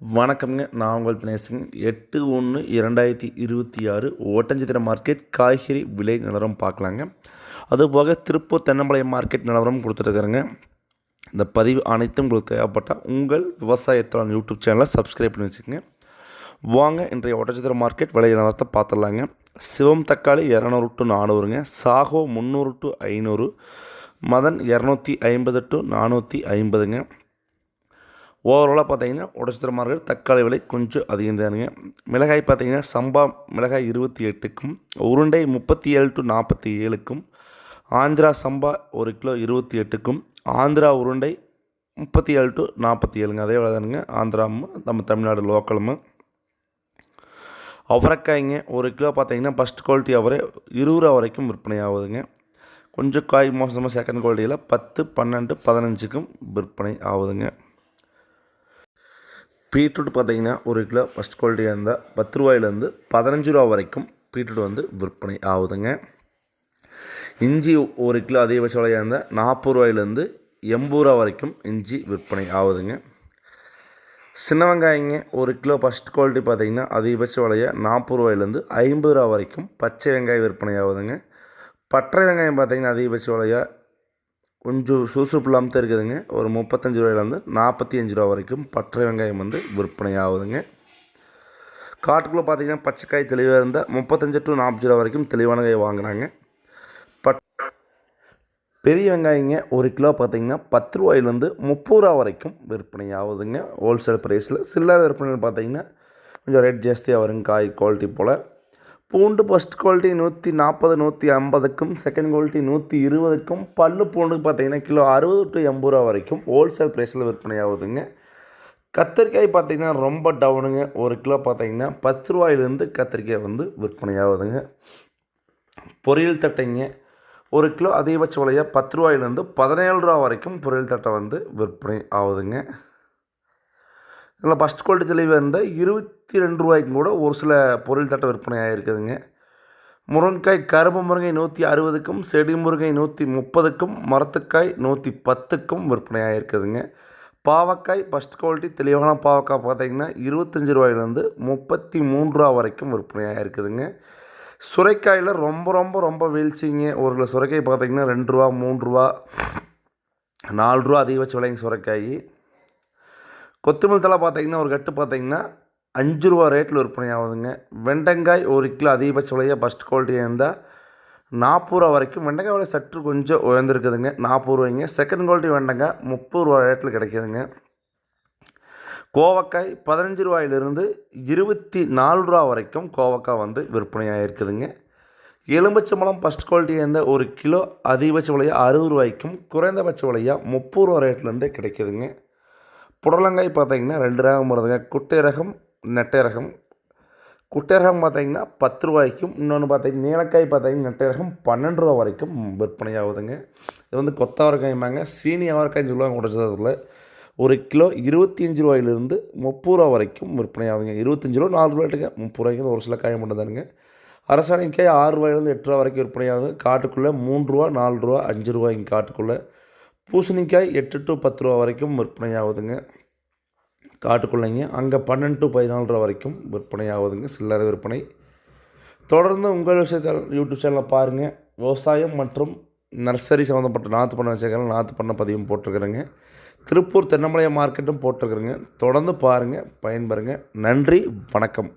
வணக்கம்ங்க. நான் உங்கள் தினேஷுங்க. 8/1/2026 ஓட்டஞ்சத்திர மார்க்கெட் காய்கறி விலை நிலவரம் பார்க்கலாங்க. அதுபோக திருப்பூர் தென்னம்பாளையம் மார்க்கெட் நிலவரம் கொடுத்துருக்குறேங்க. இந்த பதிவு அனைத்தும் உங்களுக்கு தேவைப்பட்டால் உங்கள் விவசாயத்தோட யூடியூப் சேனலை சப்ஸ்கிரைப் பண்ணி வச்சுக்கோங்க. வாங்க இன்றைய ஓட்டச்சத்திர மார்க்கெட் விலை நிலவரத்தை பார்த்துடலாங்க. சிவம் தக்காளி 200 to 400ங்க. சாகோ 300 to 500. மதன் 250 to 450ங்க. ஓவராலாக பார்த்தீங்கன்னா ஓட்டச்சத்திர மார்க்கெட் தக்காளி விலை கொஞ்சம் அதிகம் தானுங்க. மிளகாய் பார்த்தீங்கன்னா சம்பா மிளகாய் 28க்கும், உருண்டை 37 to 47க்கும், Andhra Samba 1 kilo 28க்கும், Andhra உருண்டை 37 to 47ங்க. அதே வேலை தானுங்க. ஆந்திராவும் நம்ம தமிழ்நாடு லோக்கலும். அவரைக்காய்ங்க 1 கிலோ பார்த்தீங்கன்னா ஃபஸ்ட் குவாலிட்டி அவரை 20 ரூபா வரைக்கும் விற்பனை ஆகுதுங்க. கொஞ்சம் காய் மோசமாக செகண்ட் குவாலிட்டியில் 10, 12, 15க்கும் விற்பனை ஆகுதுங்க. பீட்ரூட் பார்த்தீங்கன்னா 1 கிலோ ஃபஸ்ட் குவாலிட்டியாக இருந்தால் 10 ரூபாயிலேருந்து 15 ரூபா வரைக்கும் பீட்ரூட் விற்பனை ஆகுதுங்க. இஞ்சி 1 கிலோ அதிகபட்ச விலையாக இருந்தால் 40 ரூபாயிலேருந்து 80 ரூபா வரைக்கும் இஞ்சி விற்பனை ஆகுதுங்க. சின்ன வெங்காயங்க 1 கிலோ ஃபஸ்ட் குவாலிட்டி பார்த்தீங்கன்னா அதிகபட்ச விலையாக 40 ரூபாயிலேருந்து 50 ரூபா வரைக்கும் பச்சை வெங்காயம் விற்பனை ஆகுதுங்க. பட்டை வெங்காயம் பார்த்தீங்கன்னா அதிகபட்ச விலையாக கொஞ்சம் சுறுசுறுப்பு இல்லாமல் தான் இருக்குதுங்க. ஒரு 35 ரூபாயிலேருந்து 45 ரூபா வரைக்கும் பட்டை வெங்காயம் விற்பனை ஆகுதுங்க. காட்டுக்குள்ளே பார்த்தீங்கன்னா பச்சைக்காய் தெளிவாக இருந்தால் 35 to 40 ரூபா வரைக்கும் தெளிவான காய் வாங்குகிறாங்க. பெரிய வெங்காயங்க 1 கிலோ பார்த்தீங்கன்னா 10 ரூபாயிலேருந்து 30 ரூபா வரைக்கும் விற்பனை ஆகுதுங்க ஹோல்சேல் ப்ரைஸில். சில்லறை விற்பனை பார்த்தீங்கன்னா கொஞ்சம் ரேட் ஜாஸ்தியாக வருங்க காய் குவாலிட்டி போல். பூண்டு ஃபஸ்ட் குவாலிட்டி 140, 150க்கும், செகண்ட் குவாலிட்டி 120க்கும், பல்லு பூண்டுக்கு பார்த்தீங்கன்னா கிலோ 60 to 80 ரூபா வரைக்கும் ஹோல்சேல் ப்ரைஸில் விற்பனை ஆகுதுங்க. கத்திரிக்காய் பார்த்தீங்கன்னா ரொம்ப டவுனுங்க. 1 கிலோ பார்த்தீங்கன்னா 10 ரூபாயிலேருந்து கத்திரிக்காய் விற்பனை ஆகுதுங்க. பொரியல் தட்டைங்க 1 கிலோ அதிகபட்ச விலையாக 10 ரூபாயிலேருந்து 17 ரூபா வரைக்கும் பொரியல் தட்டை விற்பனை ஆகுதுங்க. இதில் ஃபஸ்ட் குவாலிட்டி தெளிவாக இருந்தால் 22 ரூபாய்க்கும் கூட ஒரு சில பொருள் தட்டை விற்பனை ஆகிருக்குதுங்க. முருங்கைக்காய் கரும்பு முருங்கை 160க்கும், செடி முருங்கை 130க்கும், மரத்துக்காய் 110க்கும் விற்பனை ஆகிருக்குதுங்க. பாவக்காய் ஃபஸ்ட் குவாலிட்டி தெளிவான பாவக்காய் பார்த்திங்கன்னா 25 ரூபாயிலேருந்து 33 ரூபா வரைக்கும் விற்பனை ஆகிருக்குதுங்க. சுரைக்காயில் ரொம்ப ரொம்ப ரொம்ப வீழ்ச்சிங்க. ஒரு கிலோ சுரைக்காய் பார்த்திங்கன்னா 2 ரூபா, 3 ரூபா, 4 ரூபா அதிகபட்ச விலைங்க சுரைக்காய். கொத்தமல்லி தழை பார்த்திங்கன்னா ஒரு கட்டு பார்த்திங்கன்னா 5 ரூபா ரேட்டில் விற்பனை ஆகுதுங்க. வெண்டைக்காய் 1 கிலோ அதிகபட்ச விலையாக ஃபஸ்ட் குவாலிட்டியாக இருந்தால் 40 ரூபா வரைக்கும். வெண்டைக்காய் விலை சற்று கொஞ்சம் உயர்ந்துருக்குதுங்க, 40 ரூபாய்ங்க. செகண்ட் குவாலிட்டி வெண்டைக்காய் 30 ரூபா ரேட்டில் கிடைக்கிதுங்க. கோவக்காய் 15 ரூபாயிலிருந்து 24 ரூபா வரைக்கும் கோவக்காய் விற்பனை ஆகிருக்குதுங்க. எலுமிச்சம்பழம் ஃபஸ்ட் குவாலிட்டியாக இருந்தால் 1 கிலோ அதிகபட்ச விலையாக 60 ரூபாய்க்கும், குறைந்தபட்ச விலையாக 30 ரூபா ரேட்லேருந்தே கிடைக்கிதுங்க. புடலங்காய் பார்த்திங்கன்னா 2 ரகம் வருதுங்க. குட்டை ரகம், நெட்டை ரகம். குட்டை ரகம் பார்த்திங்கன்னா 10 ரூபாய்க்கும், இன்னொன்று பார்த்திங்கன்னா நீலக்காய் பார்த்திங்கன்னா நெட்டை ரகம் 12 ரூபா வரைக்கும் விற்பனை ஆகுதுங்க. இது கொத்தவரைக்காய்மாங்க, சீனி அவரைக்காய்ன்னு சொல்லுவாங்க உடச்சதில். 1 கிலோ 25 ரூபாயிலிருந்து 30 ரூபா வரைக்கும் விற்பனை ஆகுதுங்க. 25 ரூபா 4 ரூபாய்ட்டுங்க, 30 ரூபாய்க்கு ஒரு சில காய் மட்டும் தானுங்க. அரசாணிக்காய் 6 ரூபாயிலேருந்து 8 ரூபா வரைக்கும் விற்பனை ஆகுது. காட்டுக்குள்ளே 3 ரூபா, 4 ரூபா, 5 ரூபாய்ங்க காட்டுக்குள்ளே. பூசணிக்காய் 8 to 10 ரூபா வரைக்கும் விற்பனை ஆகுதுங்க காட்டுக்குள்ளைங்க. அங்கே 12 to 14 ரூபா வரைக்கும் விற்பனை ஆகுதுங்க சில்லறை விற்பனை. தொடர்ந்து உங்கள் விஷயத்தில் யூடியூப் சேனலில் பாருங்கள். விவசாயம் மற்றும் நர்சரி சம்மந்தப்பட்ட நாற்று பண்ண வச்சுக்கலாம், நாற்று பண்ண பதிவும் போட்டிருக்கிறேங்க. திருப்பூர் தென்னம்பாளையம் மார்க்கெட்டும் போட்டிருக்கிறேங்க. தொடர்ந்து பாருங்கள், பயன்பெறுங்க. நன்றி, வணக்கம்.